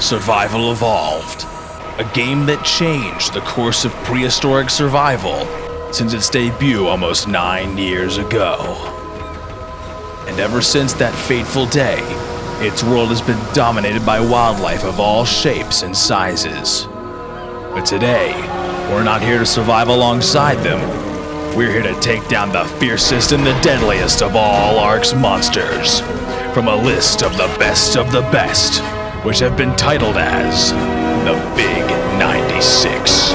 Survival Evolved, a game that changed the course of prehistoric survival since its debut almost 9 years ago. And ever since that fateful day, its world has been dominated by wildlife of all shapes and sizes. But today, we're not here to survive alongside them. We're here to take down the fiercest and the deadliest of all ARK's monsters, from a list of the best, which have been titled as the Big 96.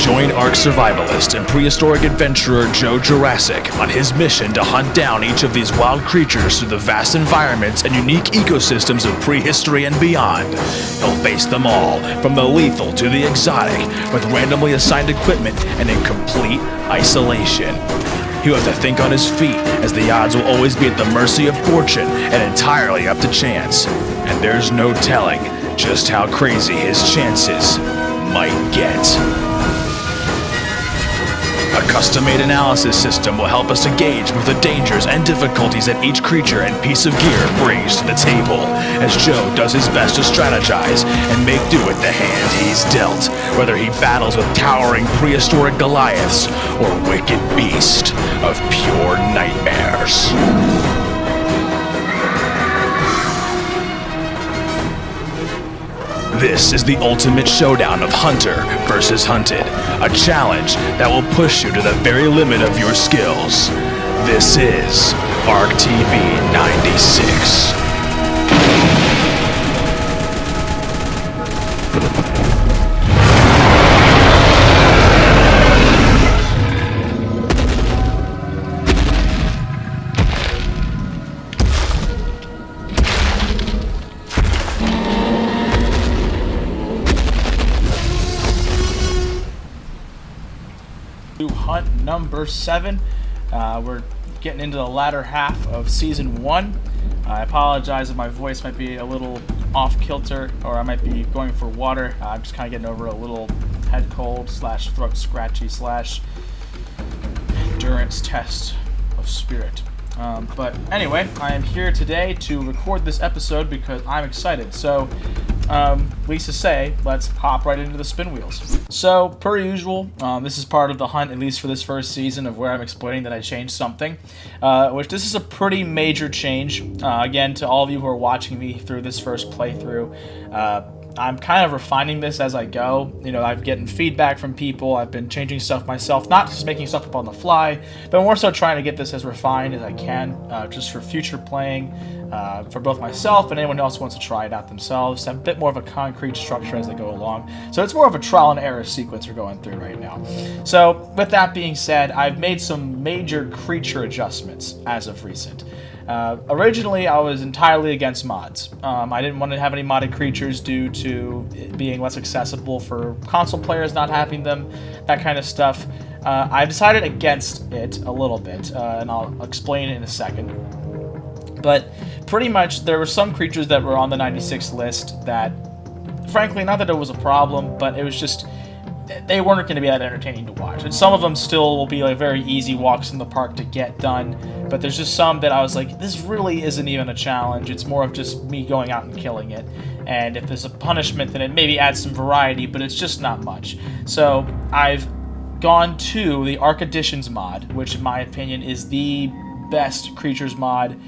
Join ARK survivalist and prehistoric adventurer Joe Jurrasic on his mission to hunt down each of these wild creatures through the vast environments and unique ecosystems of prehistory and beyond. He'll face them all, from the lethal to the exotic, with randomly assigned equipment and in complete isolation. He'll have to think on his feet, as the odds will always be at the mercy of fortune and entirely up to chance. And there's no telling just how crazy his chances might get. A custom-made analysis system will help us to gauge both the dangers and difficulties that each creature and piece of gear brings to the table, as Joe does his best to strategize and make do with the hand he's dealt, whether he battles with towering prehistoric Goliaths or wicked beasts of pure nightmares. This is the ultimate showdown of hunter versus hunted, a challenge that will push you to the very limit of your skills. This is ARK TB96. Hunt number 7. We're getting into the latter half of season 1. I apologize if my voice might be a little off kilter, or I might be going for water. I'm just kind of getting over a little head cold / throat scratchy / endurance test of spirit. But anyway, I am here today to record this episode because I'm excited. So, least to say, let's hop right into the Spinwheels. So, per usual, this is part of the hunt, at least for this first season, of where I'm explaining that I changed something, which this is a pretty major change. Again, to all of you who are watching me through this first playthrough, I'm kind of refining this as I go. You know, I've getting feedback from people. I've been changing stuff myself, not just making stuff up on the fly, but more so trying to get this as refined as I can, just for future playing, for both myself and anyone else who wants to try it out themselves. A bit more of a concrete structure as they go along. So it's more of a trial and error sequence we're going through right now. So with that being said, I've made some major creature adjustments as of recent. Originally, I was entirely against mods. I didn't want to have any modded creatures due to it being less accessible for console players, not having them, that kind of stuff. I've decided against it a little bit, and I'll explain it in a second. But pretty much, there were some creatures that were on the 96 list that, frankly, not that it was a problem, but it was just, they weren't going to be that entertaining to watch. And some of them still will be like very easy walks in the park to get done, but there's just some that I was like, this really isn't even a challenge. It's more of just me going out and killing it. And if there's a punishment, then it maybe adds some variety, but it's just not much. So I've gone to the ARK Additions mod, which in my opinion is the best creatures mod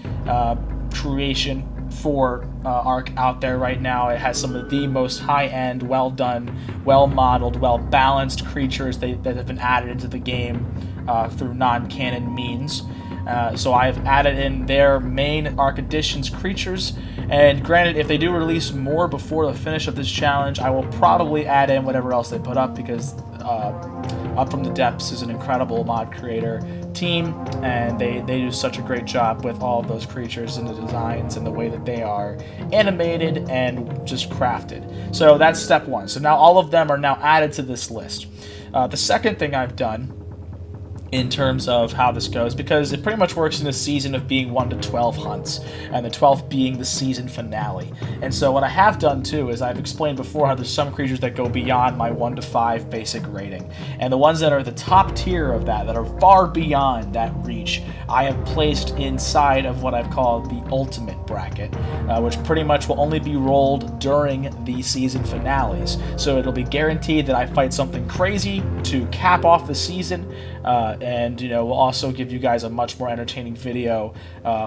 creation for ARK out there right now. It has some of the most high-end, well-done, well-modeled, well-balanced creatures that have been added into the game through non-canon means. So I've added in their main ARK Additions creatures, and granted, if they do release more before the finish of this challenge, I will probably add in whatever else they put up, because Up From the Depths is an incredible mod creator team, and they do such a great job with all of those creatures and the designs and the way that they are animated and just crafted. So that's step 1. So now all of them are now added to this list. The second thing I've done in terms of how this goes, because it pretty much works in a season of being 1 to 12 hunts, and the 12th being the season finale. And so what I have done too is I've explained before how there's some creatures that go beyond my 1 to 5 basic rating, and the ones that are the top tier of that are far beyond that reach, I have placed inside of what I've called the ultimate bracket, which pretty much will only be rolled during the season finales. So it'll be guaranteed that I fight something crazy to cap off the season, and we'll also give you guys a much more entertaining video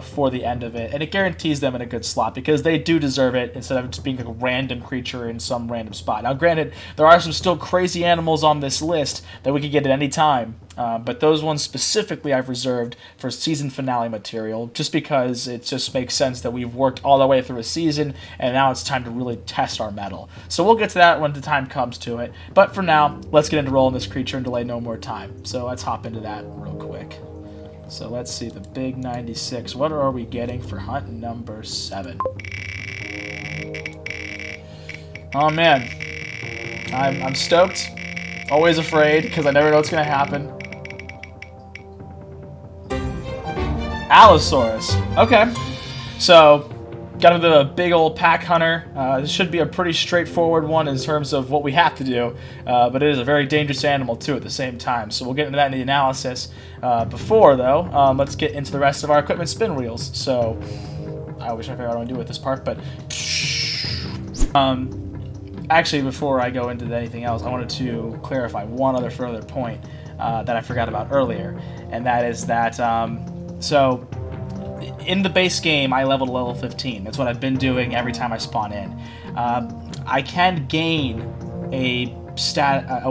for the end of it, and it guarantees them in a good slot because they do deserve it instead of just being like a random creature in some random spot. Now granted, there are some still crazy animals on this list that we could get at any time, but those ones specifically I've reserved for season finale material, just because it just makes sense that we've worked all the way through a season and now it's time to really test our mettle. So we'll get to that when the time comes to it, but for now let's get into rolling this creature and delay no more time. So let's hop into that real quick. So let's see, the big 96. What are we getting for hunt number 7? Oh man, I'm stoked. Always afraid because I never know what's gonna happen. Allosaurus. Okay, so got the big old pack hunter. This should be a pretty straightforward one in terms of what we have to do, but it is a very dangerous animal too at the same time. So we'll get into that in the analysis. Before though, let's get into the rest of our equipment spinwheels. So I wish I figured out what I want to do with this part, but actually before I go into anything else, I wanted to clarify one other further point that I forgot about earlier, and that is that so in the base game, I leveled level 15. That's what I've been doing every time I spawn in. I can gain a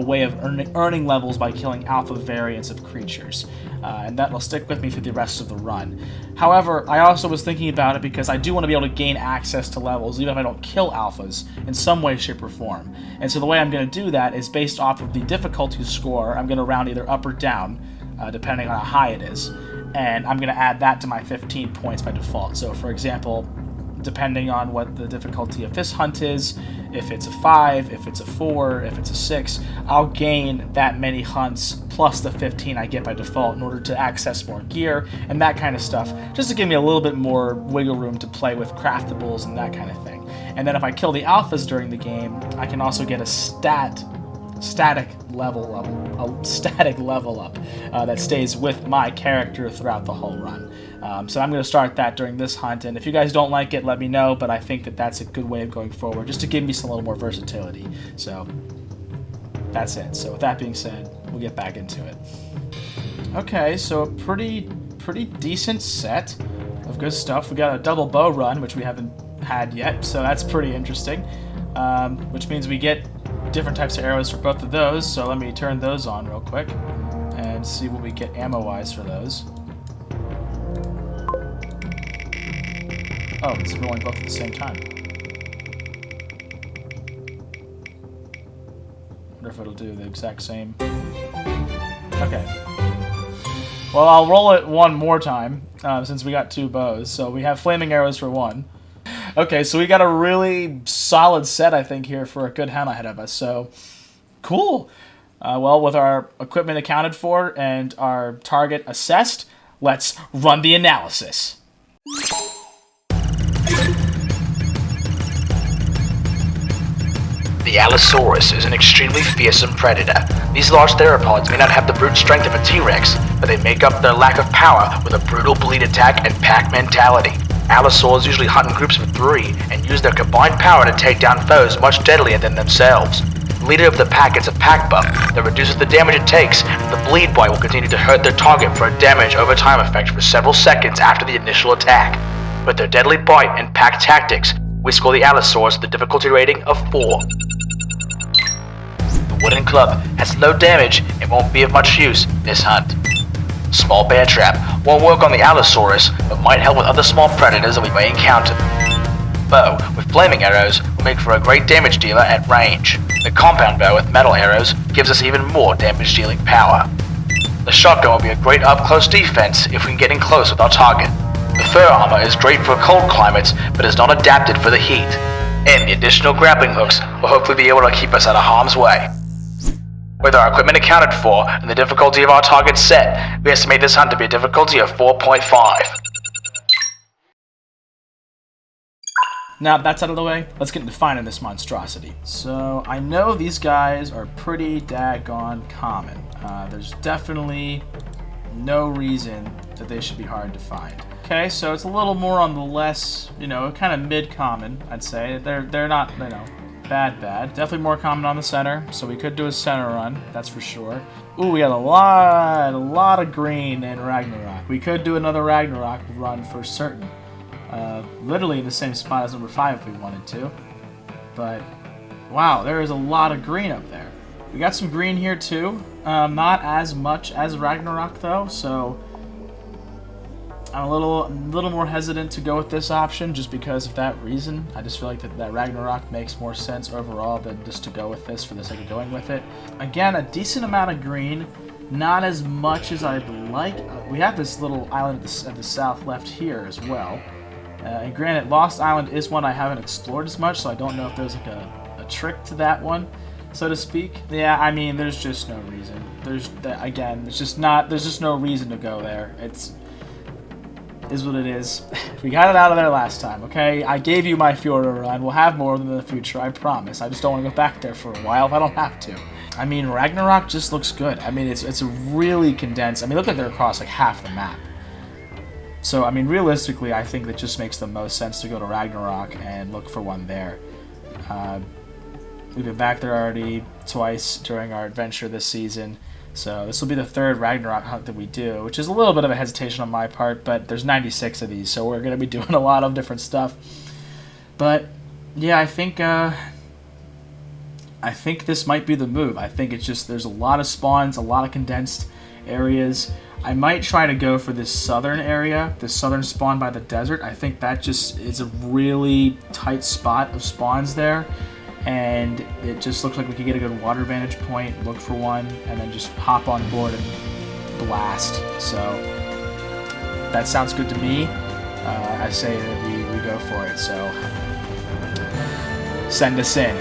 way of earning levels by killing alpha variants of creatures, and that will stick with me through the rest of the run. However, I also was thinking about it because I do want to be able to gain access to levels even if I don't kill alphas in some way, shape, or form. And so the way I'm going to do that is based off of the difficulty score. I'm going to round either up or down, depending on how high it is. And I'm going to add that to my 15 points by default. So for example, depending on what the difficulty of this hunt is, if it's a 5, if it's a 4, if it's a 6, I'll gain that many hunts plus the 15 I get by default in order to access more gear and that kind of stuff, just to give me a little bit more wiggle room to play with craftables and that kind of thing. And then if I kill the alphas during the game, I can also get a static level up that stays with my character throughout the whole run. So I'm going to start that during this hunt, and if you guys don't like it, let me know, but I think that that's a good way of going forward, just to give me some little more versatility. So that's it. So with that being said, we'll get back into it. Okay, so a pretty decent set of good stuff. We got a double bow run, which we haven't had yet, so that's pretty interesting, which means we get different types of arrows for both of those. So let me turn those on real quick and see what we get ammo-wise for those. Oh, it's rolling both at the same time. Wonder if it'll do the exact same. Okay. Well, I'll roll it one more time since we got 2 bows. So we have flaming arrows for 1. Okay, so we got a really solid set, I think, here for a good hunt ahead of us. So, cool. Well, with our equipment accounted for and our target assessed, let's run the analysis. The Allosaurus is an extremely fearsome predator. These large theropods may not have the brute strength of a T-Rex, but they make up their lack of power with a brutal bleed attack and pack mentality. Allosaurs usually hunt in groups of 3 and use their combined power to take down foes much deadlier than themselves. The leader of the pack gets a pack buff that reduces the damage it takes, and the bleed bite will continue to hurt their target for a damage over time effect for several seconds after the initial attack. With their deadly bite and pack tactics, we score the Allosaurus with a difficulty rating of 4. The wooden club has low damage and won't be of much use this hunt. Small bear trap won't work on the Allosaurus, but might help with other small predators that we may encounter. Bow with flaming arrows will make for a great damage dealer at range. The compound bow with metal arrows gives us even more damage dealing power. The shotgun will be a great up close defense if we can get in close with our target. The fur armor is great for cold climates, but is not adapted for the heat. And the additional grappling hooks will hopefully be able to keep us out of harm's way. With our equipment accounted for and the difficulty of our target set, we estimate this hunt to be a difficulty of 4.5. Now that's out of the way, let's get into finding this monstrosity. So I know these guys are pretty daggone common. There's definitely no reason that they should be hard to find. Okay, so it's a little more on the less, kind of mid-common, I'd say. They're not, bad. Definitely more common on the center, so we could do a center run, that's for sure. Ooh, we got a lot of green in Ragnarok. We could do another Ragnarok run for certain. Literally in the same spot as number 5 if we wanted to. But, wow, there is a lot of green up there. We got some green here too. Not as much as Ragnarok though, so I'm a little more hesitant to go with this option just because of that reason. I just feel like that Ragnarok makes more sense overall than just to go with this for the sake of going with it. Again, a decent amount of green, not as much as I'd like. We have this little island at the south left here as well. And granted, Lost Island is one I haven't explored as much, so I don't know if there's like a trick to that one, so to speak. Yeah, I mean, there's just no reason. There's just no reason to go there. Is what it is. We got it out of there last time, okay? I gave you my Fjorda run. We'll have more of them in the future, I promise. I just don't want to go back there for a while if I don't have to. I mean, Ragnarok just looks good. I mean, it's really condensed. I mean, look like they're across like half the map. So, I mean, realistically, I think that just makes the most sense to go to Ragnarok and look for one there. We've been back there already twice during our adventure this season, so this will be the third Ragnarok hunt that we do, which is a little bit of a hesitation on my part, but there's 96 of these, so we're going to be doing a lot of different stuff. But, yeah, I think this might be the move. I think it's just there's a lot of spawns, a lot of condensed areas. I might try to go for this southern area, this southern spawn by the desert. I think that just is a really tight spot of spawns there, and it just looks like we could get a good water vantage point, look for one, and then just hop on board and blast. So that sounds good to me. I say that we go for it, so send us in.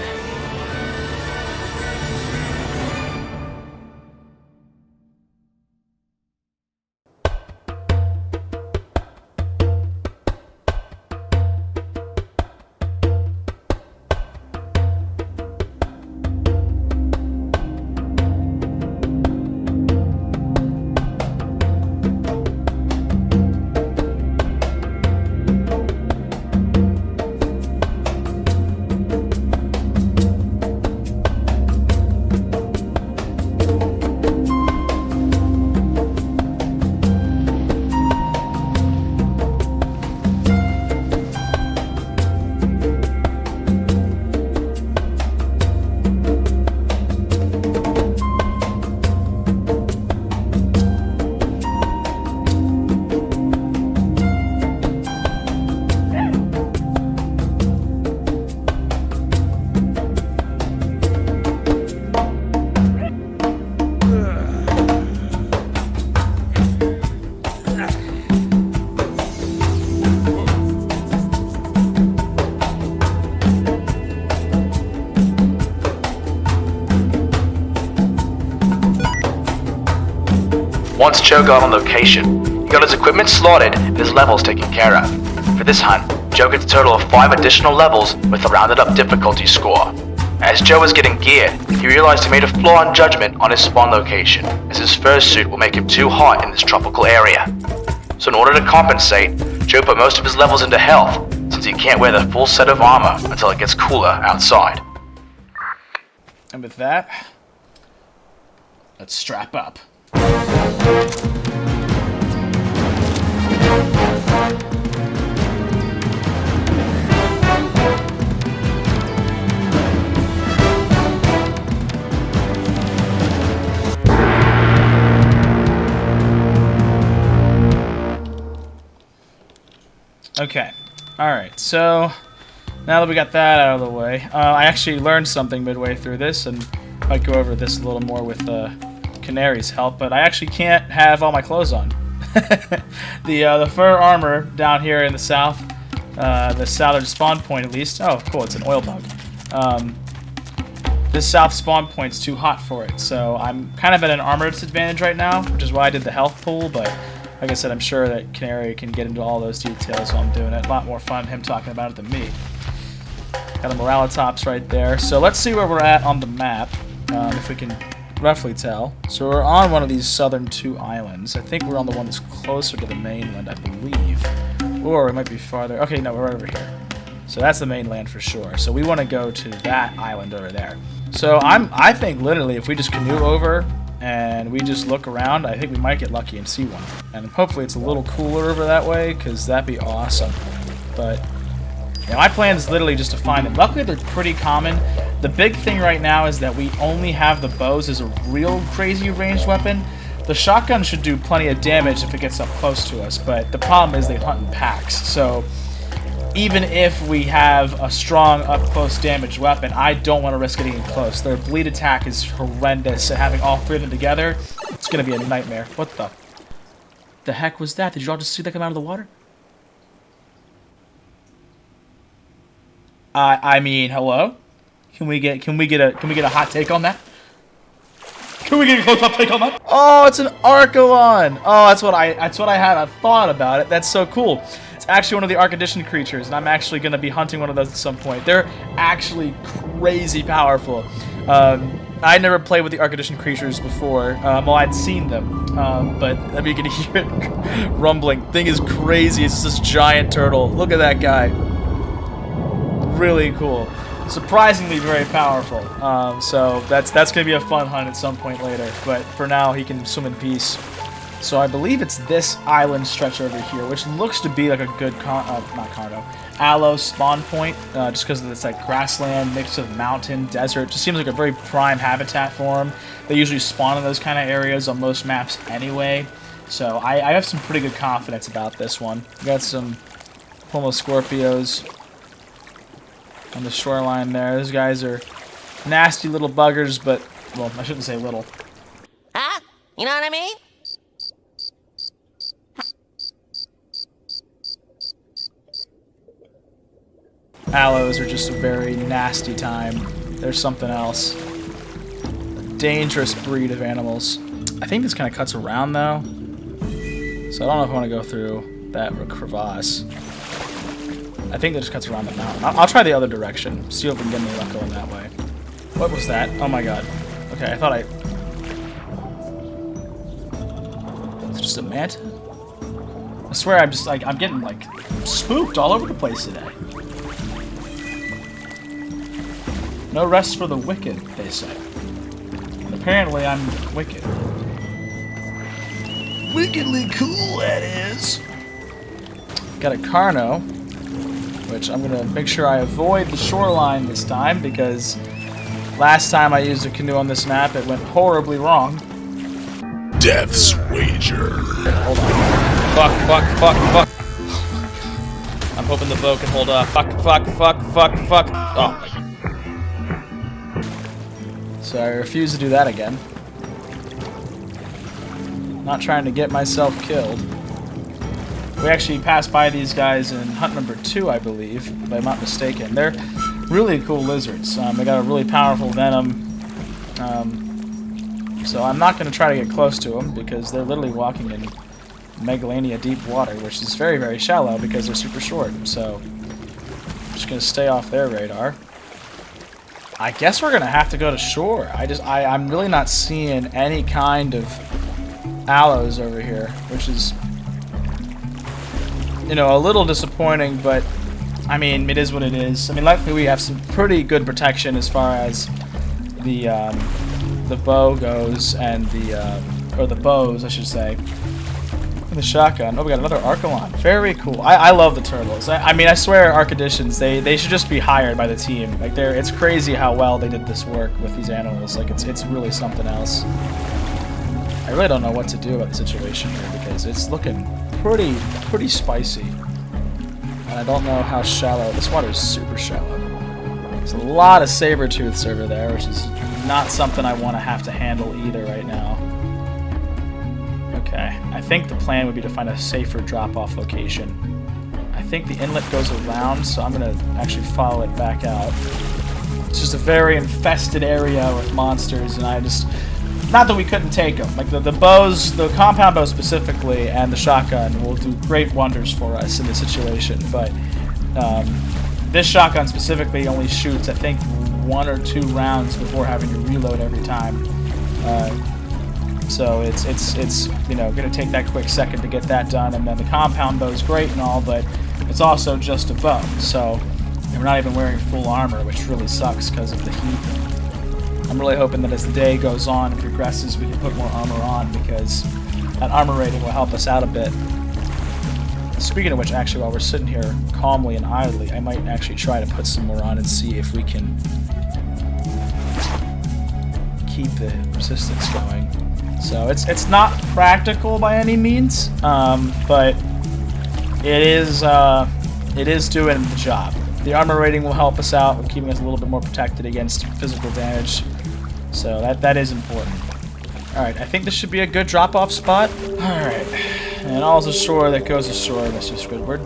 Once Joe got on location, he got his equipment slotted and his levels taken care of. For this hunt, Joe gets a total of 5 additional levels with a rounded up difficulty score. As Joe was getting geared, he realized he made a flaw in judgment on his spawn location, as his fur suit will make him too hot in this tropical area. So in order to compensate, Joe put most of his levels into health, since he can't wear the full set of armor until it gets cooler outside. And with that, let's strap up. Okay, alright, so now that we got that out of the way, I actually learned something midway through this, and I might go over this a little more with Canary's help, but I actually can't have all my clothes on. The fur armor down here in the south, the southern spawn point at least, oh cool, it's an oil bug. this south spawn point's too hot for it. So I'm kind of at an armor disadvantage right now, which is why I did the health pool, but like I said, I'm sure that Canary can get into all those details while I'm doing it. A lot more fun him talking about it than me. Got a Moralitops right there. So let's see where we're at on the map, if we can roughly tell. So we're on one of these southern 2 islands. I think we're on the one that's closer to the mainland, I believe. Or it might be farther. Okay, no, we're right over here. So that's the mainland for sure. So we want to go to that island over there. So I think literally if we just canoe over and we just look around, I think we might get lucky and see one. And hopefully it's a little cooler over that way, because that'd be awesome. But yeah, my plan is literally just to find them. Luckily they're pretty common. The big thing right now is that we only have the bows as a real crazy ranged weapon. The shotgun should do plenty of damage if it gets up close to us, but the problem is they hunt in packs. So even if we have a strong up-close damage weapon, I don't want to risk getting close. Their bleed attack is horrendous, and having all 3 of them together, it's going to be a nightmare. What the heck was that? Did you all just see that come out of the water? I mean, hello? Can we get a hot take on that? Can we get a close-up take on that? Oh, it's an Archelon. Oh, that's what I had a thought about it. That's so cool. It's actually one of the ARK Edition creatures, and I'm actually going to be hunting one of those at some point. They're actually crazy powerful. I never played with the ARK Edition creatures before. Well, I'd seen them, but I mean, you can hear it rumbling. Thing is crazy. It's this giant turtle. Look at that guy. Really cool. Surprisingly very powerful. So that's going to be a fun hunt at some point later. But for now, he can swim in peace. So I believe it's this island stretch over here, which looks to be like a good Aloe spawn point, just because it's like grassland, mix of mountain, desert. Just seems like a very prime habitat for them. They usually spawn in those kind of areas on most maps anyway. So I have some pretty good confidence about this one. We got some Homo Scorpios on the shoreline there. Those guys are nasty little buggers, but, well, I shouldn't say little. Huh? You know what I mean? Aloes are just a very nasty time. There's something else. A dangerous breed of animals. I think this kind of cuts around, though. So I don't know if I want to go through that crevasse. I think that just cuts around the mountain. I'll try the other direction. See if we can get any luck going that way. What was that? Oh my god. Okay, I thought I... It's just a manta? I swear I'm just like, I'm getting like spooked all over the place today. No rest for the wicked, they say. And apparently I'm wicked. Wickedly cool, that is. Got a Carno, which I'm gonna make sure I avoid the shoreline this time, because last time I used a canoe on this map, it went horribly wrong. Death's wager. Hold on. Fuck. I'm hoping the boat can hold up. Fuck. Oh my god. So I refuse to do that again. Not trying to get myself killed. We actually passed by these guys in hunt number 2, I believe, if I'm not mistaken. They're really cool lizards. They got a really powerful venom. So I'm not going to try to get close to them, because they're literally walking in Megalania deep water, which is very, very shallow because they're super short. So I'm just going to stay off their radar. I guess we're going to have to go to shore. I'm really not seeing any kind of aloes over here, which is, you know, a little disappointing, but I mean, it is what it is. I mean, luckily we have some pretty good protection as far as the bow goes, and or the bows, I should say, and the shotgun. Oh, we got another Archelon. Very cool. I love the turtles. I mean, I swear, ARK Editions, they should just be hired by the team. Like, it's crazy how well they did this work with these animals. Like, it's really something else. I really don't know what to do about the situation here, because it's looking pretty spicy. And I don't know how shallow. This water is super shallow. There's a lot of saber-tooths over there, which is not something I want to have to handle either right now. Okay, I think the plan would be to find a safer drop-off location. I think the inlet goes around, so I'm going to actually follow it back out. It's just a very infested area with monsters, and I just... Not that we couldn't take them. Like, the bows, the compound bow specifically, and the shotgun will do great wonders for us in this situation, but this shotgun specifically only shoots, I think, 1 or 2 rounds before having to reload every time. So it's you know, gonna take that quick second to get that done, and then the compound bow is great and all, but it's also just a bow, so we're not even wearing full armor, which really sucks because of the heat. I'm really hoping that as the day goes on and progresses, we can put more armor on, because that armor rating will help us out a bit. Speaking of which, actually, while we're sitting here calmly and idly, I might actually try to put some more on and see if we can keep the resistance going. So it's not practical by any means, but it is doing the job. The armor rating will help us out with keeping us a little bit more protected against physical damage, so that is important. Alright, I think this should be a good drop-off spot. Alright, and all's ashore that goes ashore, Mr. Squidward.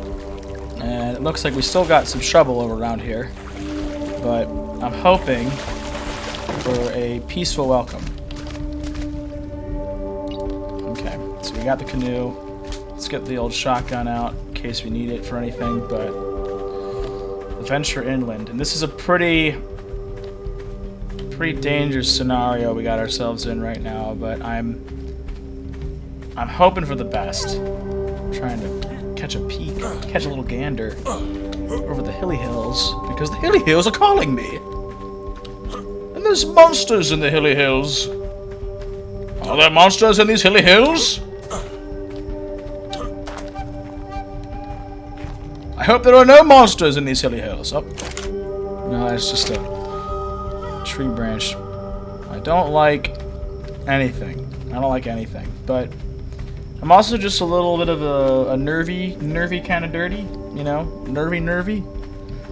And it looks like we still got some trouble over around here, but I'm hoping for a peaceful welcome. Okay, so we got the canoe. Let's get the old shotgun out in case we need it for anything, but venture inland. And this is a pretty dangerous scenario we got ourselves in right now, but I'm hoping for the best. I'm trying to catch a peek, catch a little gander over the hilly hills, because the hilly hills are calling me. And there's monsters in the hilly hills. Are there monsters in these hilly hills? I hope there are no monsters in these hilly hills. Oh. No, that's just a tree branch. I don't like anything. I don't like anything. But I'm also just a little bit of a nervy kind of dirty. You know? Nervy.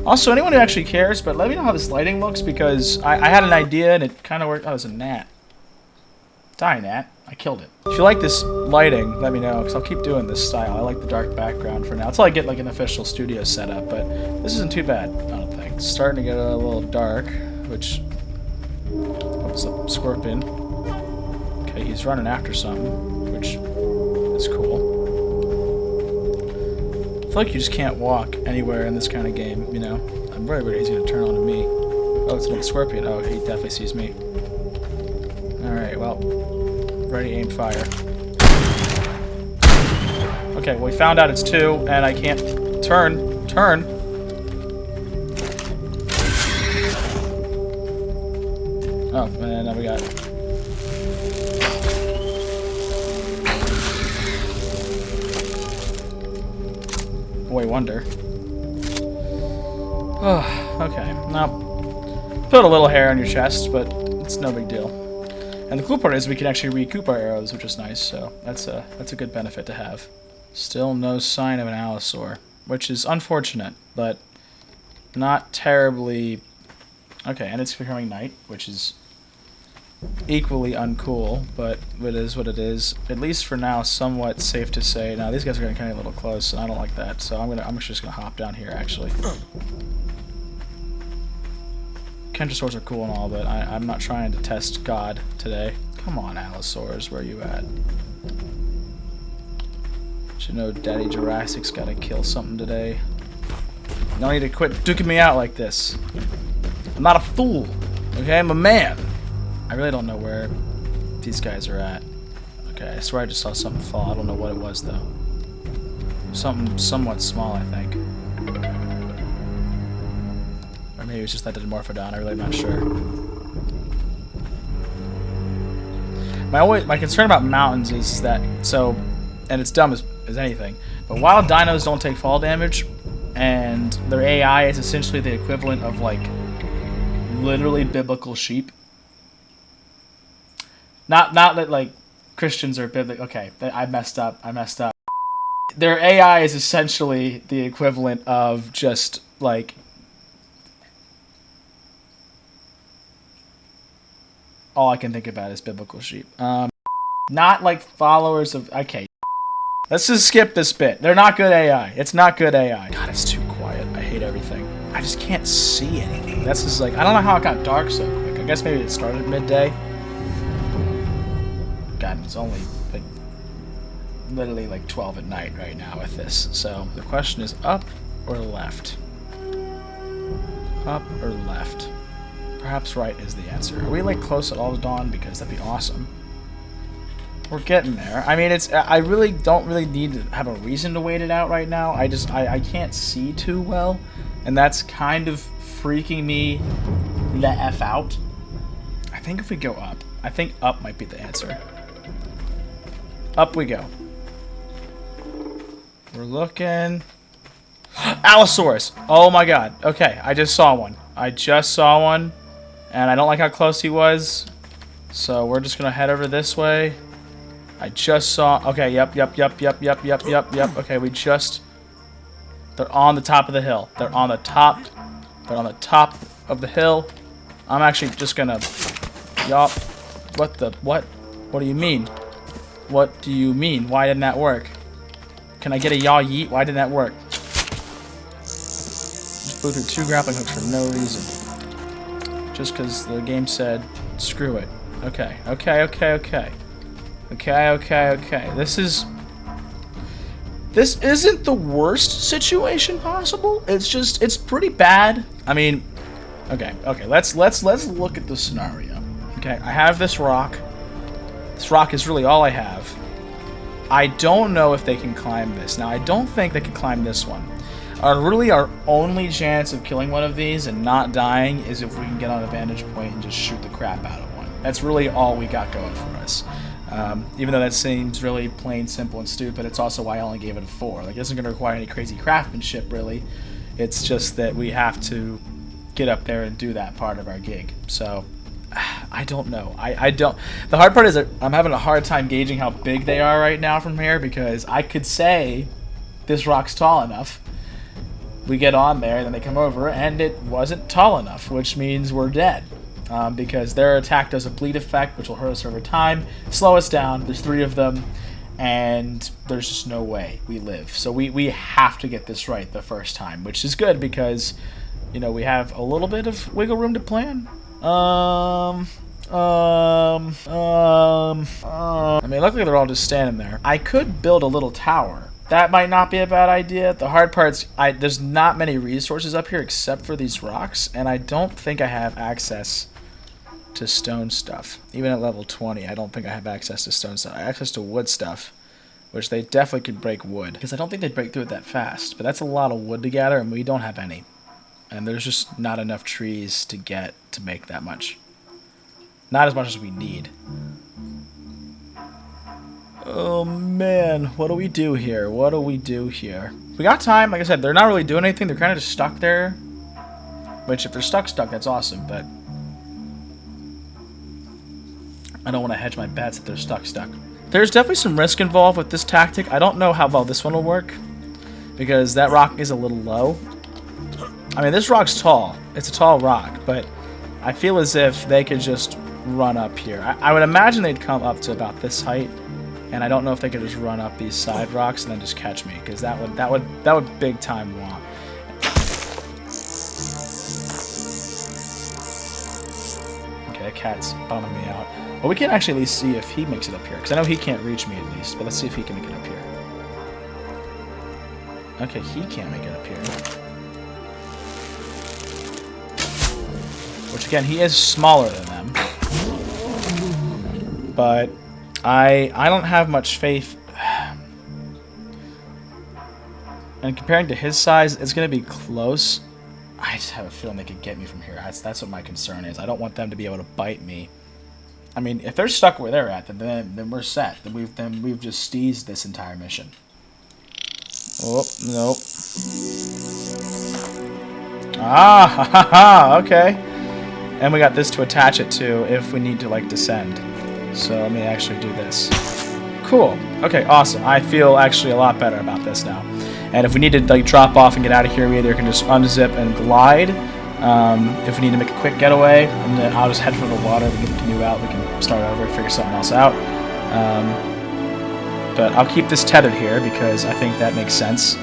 Also, anyone who actually cares, but let me know how this lighting looks, because I had an idea and it kind of worked. Oh, it's a gnat. Die, gnat. I killed it. If you like this lighting, let me know, because I'll keep doing this style. I like the dark background for now. Until I get like an official studio setup, but this isn't too bad, I don't think. It's starting to get a little dark, which... What's up, Scorpion? Okay, he's running after something, which is cool. I feel like you just can't walk anywhere in this kind of game, you know? I'm worried he's going to turn on to me. Oh, it's another Scorpion. Oh, he definitely sees me. Alright, well... Ready, aim, fire. Okay, well, we found out it's 2, and I can't turn. Turn! Oh, and now we got... Boy Wonder. Oh, okay. Now, put a little hair on your chest, but it's no big deal. And the cool part is we can actually recoup our arrows, which is nice, so that's a good benefit to have. Still no sign of an allosaur, which is unfortunate, but not terribly... Okay, and it's becoming night, which is equally uncool, but it is what it is. At least for now, somewhat safe to say. Now, these guys are getting kind of a little close, and I don't like that, so I'm just gonna hop down here, actually. Kentrosaurs are cool and all, but I'm not trying to test God today. Come on, allosaurs, where you at? But you know Daddy Jurassic's gotta kill something today. You don't need to quit duking me out like this. I'm not a fool, okay? I'm a man. I really don't know where these guys are at. Okay, I swear I just saw something fall. I don't know what it was, though. Something somewhat small, I think. Or maybe it was just that Dimorphodon, I'm really not sure. My concern about mountains is that, so, and it's dumb as anything, but wild dinos don't take fall damage, and their AI is essentially the equivalent of, like, literally biblical sheep. Not that, like, Christians are biblical. Okay, I messed up. Their AI is essentially the equivalent of just, like... All I can think about is biblical sheep. Not like followers of... Okay. Let's just skip this bit. They're not good AI. It's not good AI. God, it's too quiet. I hate everything. I just can't see anything. That's just like, I don't know how it got dark so quick. I guess maybe it started midday. God, it's only like literally like 12 at night right now with this. So the question is up or left? Up or left? Perhaps right is the answer. Are we like close at all to dawn? Because that'd be awesome. We're getting there. I mean, I really don't need to have a reason to wait it out right now. I can't see too well, and that's kind of freaking me the F out. I think if we go up, I think up might be the answer. Up we go. We're looking. Allosaurus! Oh my god. Okay, I just saw one. And I don't like how close he was. So we're just gonna head over this way. I just saw. Okay, yep. Okay, they're on the top of the hill. They're on the top of the hill. I'm actually just gonna. Yup. What? What do you mean? What do you mean? Why didn't that work? Can I get a yaw yeet? Why didn't that work? Just blew through 2 grappling hooks for no reason. Just because the game said, screw it. Okay. This isn't the worst situation possible. It's pretty bad. I mean, okay. Let's look at the scenario. Okay, I have this rock. This rock is really all I have. I don't know if they can climb this. Now, I don't think they can climb this one. Our only chance of killing one of these and not dying is if we can get on a vantage point and just shoot the crap out of one. That's really all we got going for us. Even though that seems really plain, simple, and stupid, it's also why I only gave it a 4. Like, it isn't going to require any crazy craftsmanship, really. It's just that we have to get up there and do that part of our gig. So, I don't know. I don't. The hard part is that I'm having a hard time gauging how big they are right now from here, because I could say this rock's tall enough. We get on there, then they come over, and it wasn't tall enough, which means we're dead. Because their attack does a bleed effect, which will hurt us over time, slow us down. There's 3 of them, and there's just no way we live. So we have to get this right the first time, which is good because, you know, we have a little bit of wiggle room to plan. I mean, luckily they're all just standing there. I could build a little tower. That might not be a bad idea. The hard part's there's not many resources up here except for these rocks, and I don't think I have access to stone stuff. Even at level 20, I don't think I have access to stone stuff. I have access to wood stuff, which they definitely could break wood, because I don't think they'd break through it that fast. But that's a lot of wood to gather, and we don't have any. And there's just not enough trees to get to make that much. Not as much as we need. Oh man, what do we do here? We got time. Like I said, they're not really doing anything. They're kind of just stuck there. Which, if they're stuck, that's awesome, but I don't want to hedge my bets if they're stuck. There's definitely some risk involved with this tactic. I don't know how well this one will work, because that rock is a little low. I mean, this rock's tall. It's a tall rock, but I feel as if they could just run up here. I would imagine they'd come up to about this height, and I don't know if they could just run up these side rocks and then just catch me, because that would big time womp. Okay, that cat's bumming me out. Well, we can actually at least see if he makes it up here, because I know he can't reach me at least, but let's see if he can make it up here. Okay, he can't make it up here. Which, again, he is smaller than them. But I don't have much faith. And comparing to his size, it's going to be close. I just have a feeling they could get me from here. That's what my concern is. I don't want them to be able to bite me. I mean, if they're stuck where they're at, then we're set. Then we've just steezed this entire mission. Oh, nope. Ah, ha, ha, ha, okay. And we got this to attach it to if we need to, like, descend. So let me actually do this. Cool. Okay, awesome. I feel actually a lot better about this now. And if we need to, like, drop off and get out of here, we either can just unzip and glide. If we need to make a quick getaway, and then I'll just head for the water. We get the canoe out. We can start over, figure something else out. But I'll keep this tethered here because I think that makes sense.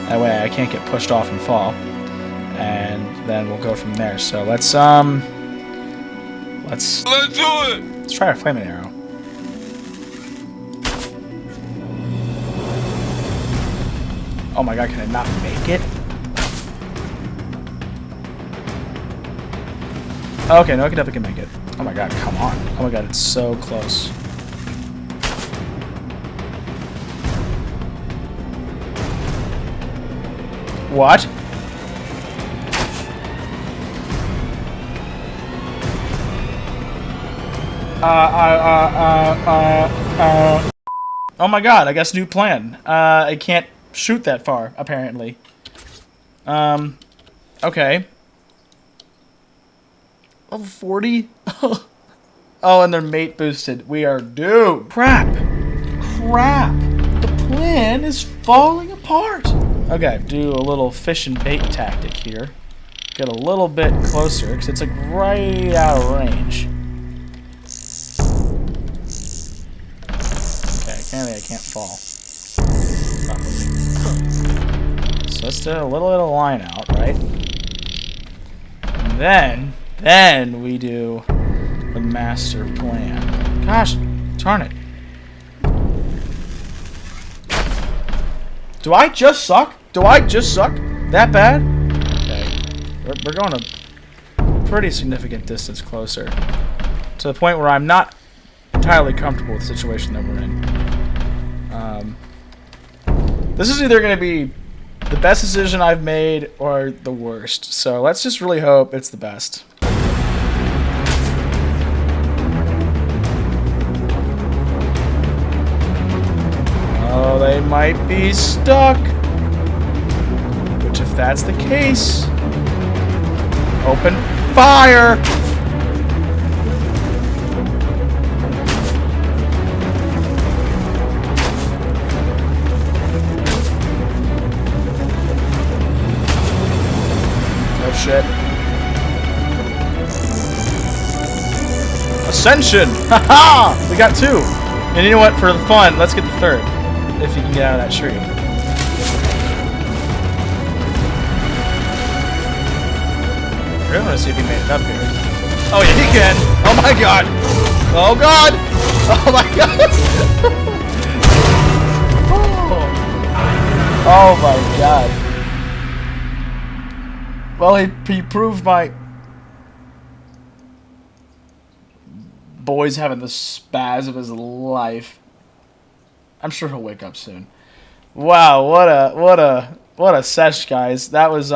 That way I can't get pushed off and fall. and then we'll go from there. So let's do it. Let's try a flaming arrow. Oh my god, can I not make it? Okay, no, I can definitely make it. Oh my god, come on. Oh my god, it's so close. What? Oh my god, I guess new plan. I can't shoot that far, apparently. Okay. Level 40? Oh, and they're mate boosted. We are doomed. Crap. Crap. The plan is falling apart. Okay, do a little fish and bait tactic here. Get a little bit closer, because it's like right out of range. Okay, apparently I can't fall. So let's do a little bit of line out, right? And then we do the master plan. Gosh, darn it. Do I just suck? Do I just suck that bad? Okay. We're going a pretty significant distance closer. To the point where I'm not entirely comfortable with the situation that we're in. This is either going to be the best decision I've made or the worst. So let's just really hope it's the best. Oh, they might be stuck. Which, if that's the case, open fire! Oh shit. Ascension! Haha! We got 2. And you know what? For the fun, let's get the 3rd. If you can get out of that tree. I really want to see if he made it up here. Oh yeah, he can! Oh my god! Oh god! Oh my god! Oh my god. Well, he proved my... Boy's having the spaz of his life. I'm sure he'll wake up soon. Wow, what a sesh, guys. That was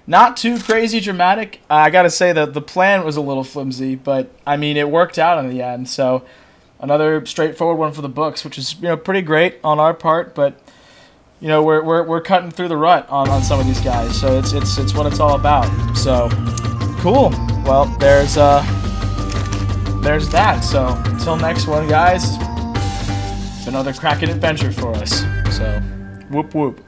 not too crazy dramatic. I gotta say that the plan was a little flimsy, but I mean it worked out in the end. So another straightforward one for the books, which is pretty great on our part. But we're cutting through the rut on some of these guys. So it's what it's all about. So cool. Well, there's that. So until next one, guys, it's another cracking adventure for us. So whoop whoop.